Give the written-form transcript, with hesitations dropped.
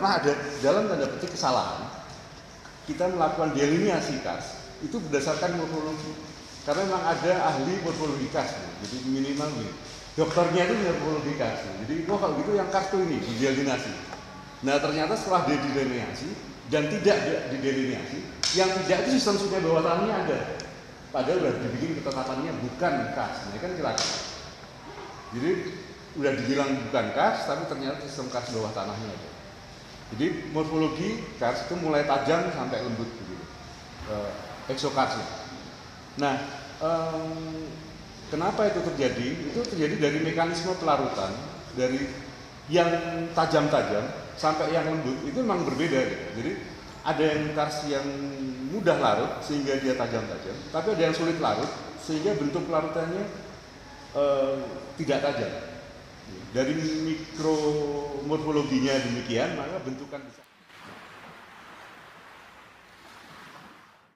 pernah ada dalam tanda petik kesalahan kita melakukan deliniasi kas itu berdasarkan morfologi. Karena memang ada ahli morfologi kas, jadi minimal nih. Dokternya itu morfologi kas. Jadi kalau gitu yang kas itu ini didelinasi. Nah ternyata setelah dia didelinasi dan tidak didelinasi, yang tidak itu sistem sungai bawah tanahnya ada. Padahal udah dibikin ketetapannya bukan kas. Nah kan celaka. Jadi udah dibilang bukan kas, tapi ternyata sistem kas bawah tanahnya ada. Jadi morfologi kars itu mulai tajam sampai lembut begitu, eksokarsnya. Nah, kenapa itu terjadi? Itu terjadi dari mekanisme pelarutan, dari yang tajam-tajam sampai yang lembut itu memang berbeda. Gitu. Jadi ada yang kars yang mudah larut sehingga dia tajam-tajam, tapi ada yang sulit larut sehingga bentuk pelarutannya tidak tajam. Dari mikromorfologinya demikian, maka bentukan bisa